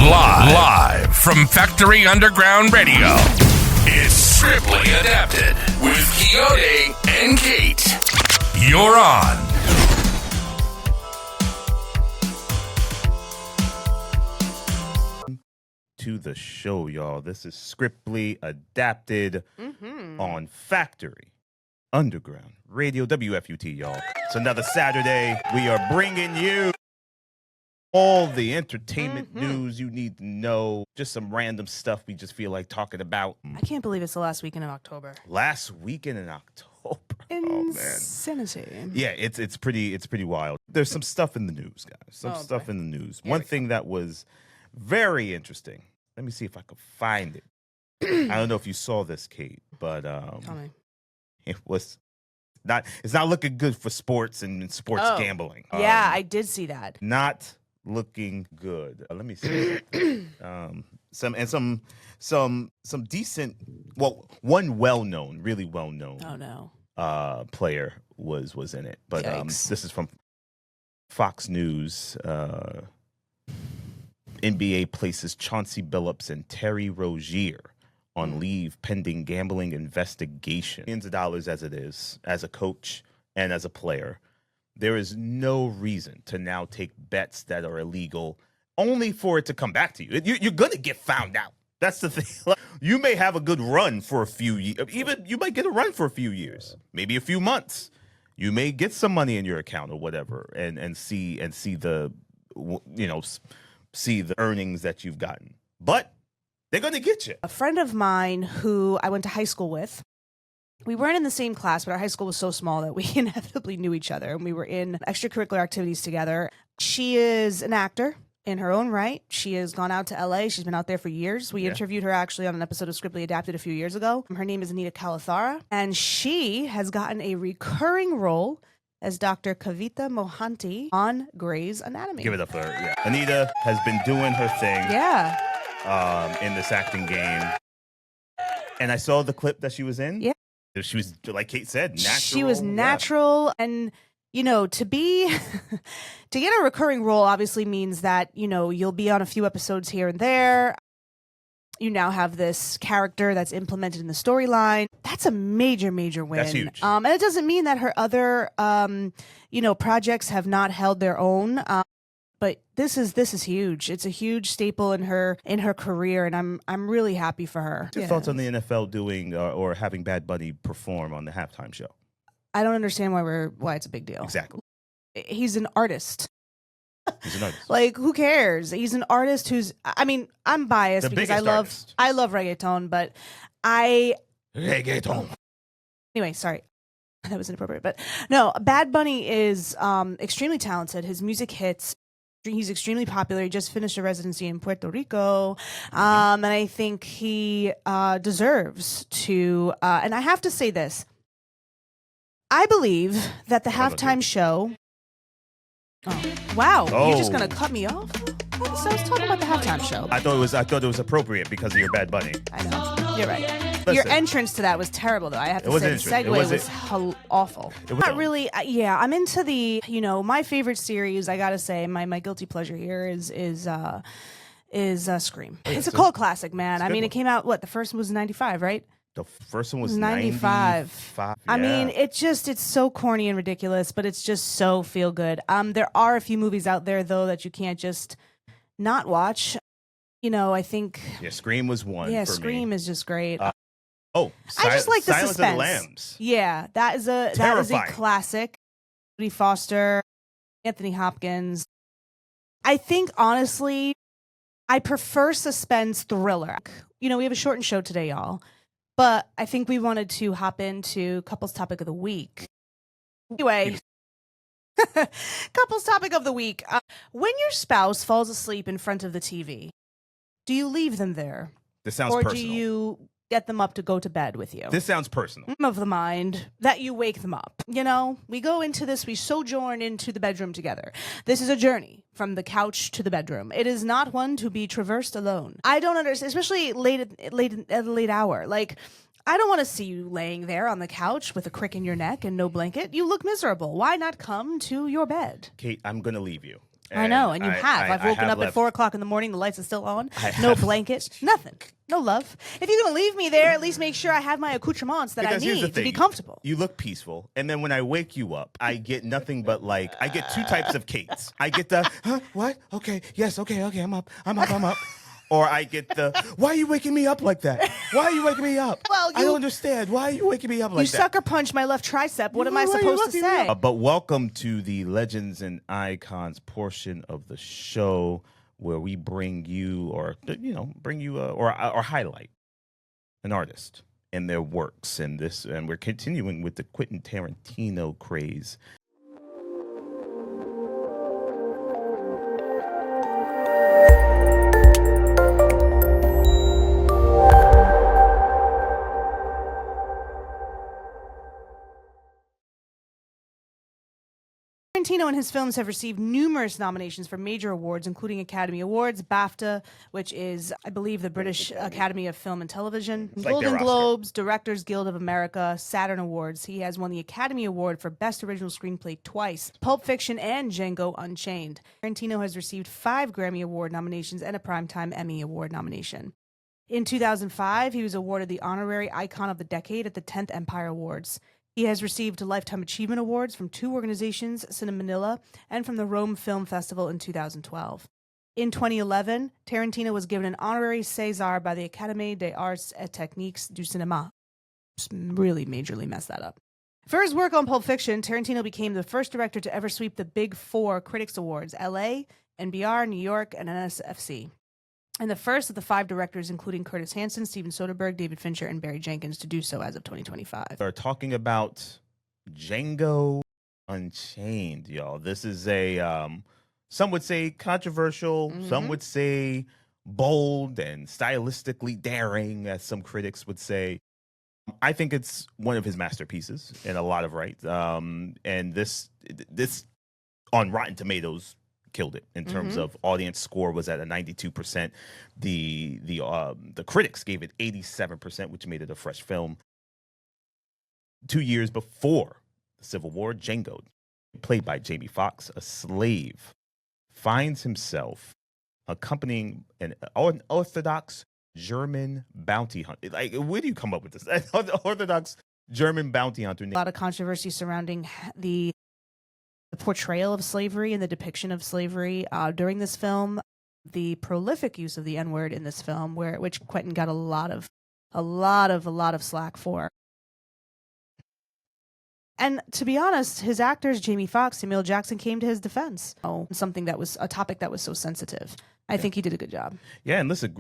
Live from Factory Underground Radio. It's Scriptly Adapted with Quixote and Kate. You're on. To the show, y'all. This is Scriptly Adapted on Factory Underground Radio, WFUT, y'all. It's another Saturday. We are bringing you all the entertainment news you need to know. Just some random stuff we just feel like talking about. I can't believe it's the last weekend of October. Last weekend in October. Insanity. Oh, man. Yeah, it's pretty wild. There's some stuff in the news, guys. Some stuff in the news. One thing that was very interesting. Let me see if I can find it. I don't know if you saw this, Kate, but Tell me. it's not looking good for sports and sports gambling. Yeah, I did see that. Not looking good. Let me see. Some decent. Well, one really well known. Oh no. Player was in it, but Yikes. This is from Fox News. NBA places Chauncey Billups and Terry Rozier on leave pending gambling investigation. Millions of dollars as it is, as a coach and as a player. There is no reason to now take bets that are illegal only for it to come back to you. You're going to get found out. That's the thing. You may have a good run for a few years. Even you might get a run for a few years, maybe a few months. You may get some money in your account or whatever and see the, see the earnings that you've gotten. But they're going to get you. A friend of mine who I went to high school with, we weren't in the same class, but our high school was so small that we inevitably knew each other, and we were in extracurricular activities together. She is an actor in her own right. She has gone out to LA. She's been out there for years. We interviewed her actually on an episode of Scriptly Adapted a few years ago. Her name is Anita Kalathara, and she has gotten a recurring role as Dr. Kavita Mohanty on Grey's Anatomy. Give it up for her. Yeah. Anita has been doing her thing. Yeah. In this acting game. And I saw the clip that she was in. Yeah. She was, like Kate said, natural. She was natural. And, to get a recurring role obviously means that, you'll be on a few episodes here and there. You now have this character that's implemented in the storyline. That's a major, major win. That's huge. And it doesn't mean that her other, projects have not held their own. But this is huge. It's a huge staple in her career, and I'm really happy for her. Your thoughts on the NFL doing or having Bad Bunny perform on the halftime show? I don't understand why it's a big deal. Exactly. He's an artist. He's an artist. Like, who cares? He's an artist who's. I mean, I'm biased because I love reggaeton, but reggaeton. Anyway, sorry. That was inappropriate, but no, Bad Bunny is extremely talented. His music hits. He's extremely popular. He just finished a residency in Puerto Rico. And I think he deserves to, and I have to say this. I believe that the halftime show. Oh, wow. You're just going to cut me off? I was talking about the halftime show. I thought it was appropriate because of your Bad Bunny. I know. You're right. Listen, your entrance to that was terrible, though. I have to say, the segue was awful. Not really. Yeah, I'm into the, my favorite series. I gotta say, my guilty pleasure here is Scream. It's a cult classic, man. I mean, it came out. The first one was 95, right? The first one was 95. Yeah. I mean, it's so corny and ridiculous, but it's just so feel good. There are a few movies out there though that you can't just not watch. I think. Yeah, Scream was one. Yeah, for Scream me. is just great. I just like the Silence suspense. of the Lambs. Yeah, that is a classic. Jodie Foster, Anthony Hopkins. I think honestly, I prefer suspense thriller. We have a shortened show today, y'all, but I think we wanted to hop into couples topic of the week. Anyway, couples topic of the week. When your spouse falls asleep in front of the TV, do you leave them there? This sounds personal. Or personal. do you get them up to go to bed with you? This sounds personal. I'm of the mind that you wake them up. We go into this, we sojourn into the bedroom together. This is a journey from the couch to the bedroom. It is not one to be traversed alone. I don't understand, especially at a late hour. Like, I don't want to see you laying there on the couch with a crick in your neck and no blanket. You look miserable. Why not come to your bed? Kate, I'm going to leave you. I know, and you have. I've woken up at 4 o'clock in the morning. The lights are still on. No blanket. Nothing. No love. If you're going to leave me there, at least make sure I have my accoutrements that I need to be comfortable. You look peaceful. And then when I wake you up, I get nothing but I get two types of Kates. I get the, huh, what? Okay, yes, okay, I'm up. Or I get the, why are you waking me up like that? Why are you waking me up? Well, I don't understand. Why are you waking me up like that? You sucker punch my left tricep. What am I supposed to say? But welcome to the Legends and Icons portion of the show where we bring you or highlight an artist and their works. And we're continuing with the Quentin Tarantino craze. Tarantino and his films have received numerous nominations for major awards, including Academy Awards, BAFTA, which is, I believe, the British Academy of Film and Television, Golden Globes, Directors Guild of America, Saturn Awards. He has won the Academy Award for Best Original Screenplay twice, Pulp Fiction and Django Unchained. Tarantino has received 5 Grammy Award nominations and a Primetime Emmy Award nomination. In 2005, he was awarded the Honorary Icon of the Decade at the 10th Empire Awards. He has received Lifetime Achievement Awards from 2 organizations, Cinema Manila and from the Rome Film Festival in 2012. In 2011, Tarantino was given an honorary César by the Académie des Arts et Techniques du Cinéma. Just really majorly messed that up. For his work on Pulp Fiction, Tarantino became the first director to ever sweep the Big 4 Critics Awards, LA, NBR, New York, and NSFC. And the first of the 5 directors, including Curtis Hanson, Steven Soderbergh, David Fincher, and Barry Jenkins, to do so as of 2025. We're talking about Django Unchained, y'all. This is a, some would say controversial, some would say bold and stylistically daring, as some critics would say. I think it's one of his masterpieces in a lot of rights. And this on Rotten Tomatoes killed it in terms of audience score was at a 92%. The critics gave it 87%, which made it a fresh film. 2 years before the Civil War, Django, played by Jamie Foxx, a slave, finds himself accompanying an Orthodox German bounty hunter. Like, where do you come up with this? Orthodox German bounty hunter. A lot of controversy surrounding the portrayal of slavery and the depiction of slavery during this film, the prolific use of the N-word in this film, which Quentin got a lot of slack for. And to be honest, his actors, Jamie Foxx, Samuel Jackson, came to his defense. Something that was a topic that was so sensitive. I think he did a good job. Yeah, and listen,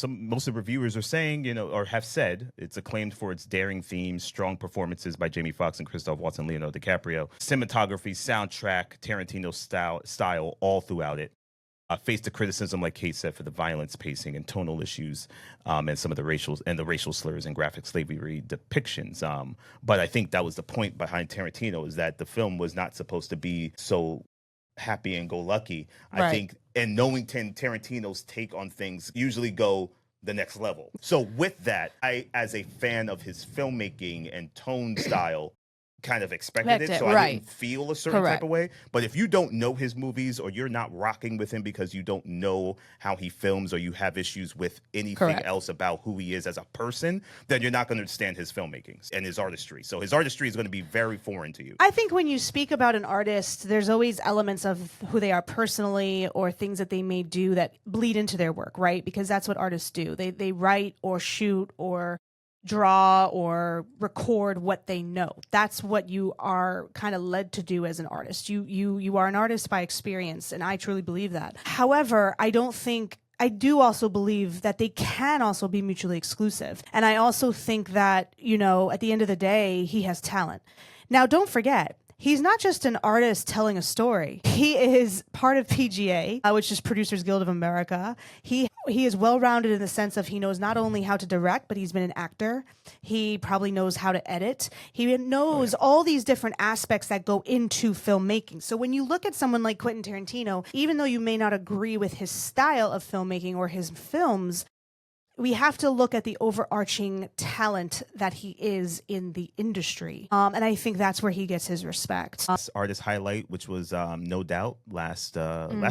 most of the reviewers are saying, or have said, it's acclaimed for its daring themes, strong performances by Jamie Foxx and Christoph Waltz and Leonardo DiCaprio, cinematography, soundtrack, Tarantino style all throughout it. Faced the criticism, like Kate said, for the violence, pacing, and tonal issues, and some of the racial slurs and graphic slavery depictions. But I think that was the point behind Tarantino, is that the film was not supposed to be so happy and go lucky. Right. I think, and knowing Tarantino's take on things usually go the next level. So with that, I, as a fan of his filmmaking and tone style, kind of expected it, so I didn't feel a certain type of way. But if you don't know his movies, or you're not rocking with him because you don't know how he films, or you have issues with anything else about who he is as a person, then you're not going to understand his filmmaking and his artistry. So his artistry is going to be very foreign to you. I think when you speak about an artist, there's always elements of who they are personally, or things that they may do that bleed into their work, right? Because that's what artists do. They write or shoot or draw or record what they know. That's what you are kind of led to do as an artist. You are an artist by experience, and I truly believe that. However, I do also believe that they can also be mutually exclusive. And I also think that, at the end of the day, he has talent. Now, don't forget, he's not just an artist telling a story. He is part of PGA, which is Producers Guild of America. He is well-rounded in the sense of he knows not only how to direct, but he's been an actor. He probably knows how to edit. He knows all these different aspects that go into filmmaking. So when you look at someone like Quentin Tarantino, even though you may not agree with his style of filmmaking or his films, we have to look at the overarching talent that he is in the industry. And I think that's where he gets his respect. Artist highlight, which was No Doubt last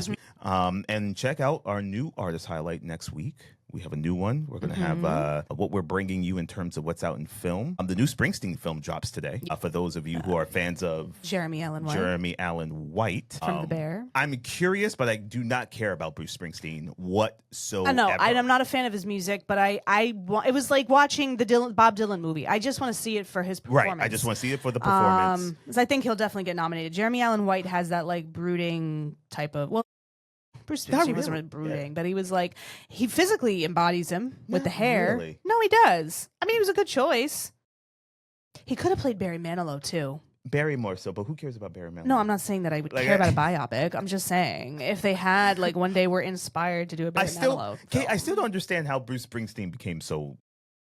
week. And check out our new artist highlight next week. We have a new one. We're going to have what we're bringing you in terms of what's out in film. The new Springsteen film drops today. For those of you who are fans of Jeremy Allen White. From The Bear. I'm curious, but I do not care about Bruce Springsteen whatsoever. No, I'm not a fan of his music, but it was like watching the Bob Dylan movie. I just want to see it for his performance. Right, I just want to see it for the performance. 'Cause I think he'll definitely get nominated. Jeremy Allen White has that like brooding type of, Bruce Springsteen wasn't really brooding, but he was like, he physically embodies him with the hair. Really. No, he does. I mean, he was a good choice. He could have played Barry Manilow too. Barry more so, but who cares about Barry Manilow? No, I'm not saying that I would care about a biopic. I'm just saying if they had like one day we're inspired to do a Barry Manilow film. I still don't understand how Bruce Springsteen became so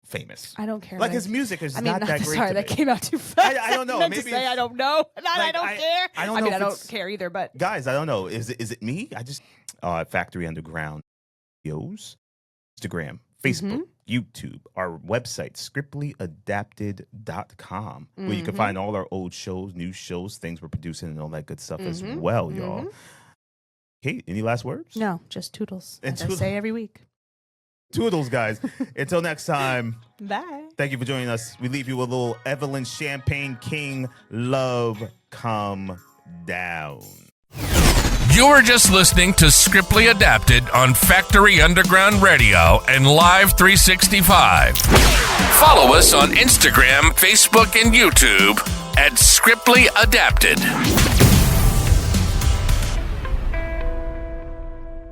famous. I don't care. Like his music is not that great. Sorry, that came out too fast. I don't know. Maybe to say I don't know. I don't care. I don't care either. But guys, I don't know. Is it me? I just Factory Underground videos, Instagram, Facebook, YouTube, our website, scriptlyadapted.com, where you can find all our old shows, new shows, things we're producing, and all that good stuff as well, y'all. Kate, any last words? No, just toodles. As I say every week. Toodles, guys. Until next time. Bye. Thank you for joining us. We leave you with a little Evelyn Champagne King, Love Come Down. You were just listening to Scriptly Adapted on Factory Underground Radio and Live 365. Follow us on Instagram, Facebook, and YouTube at Scriptly Adapted.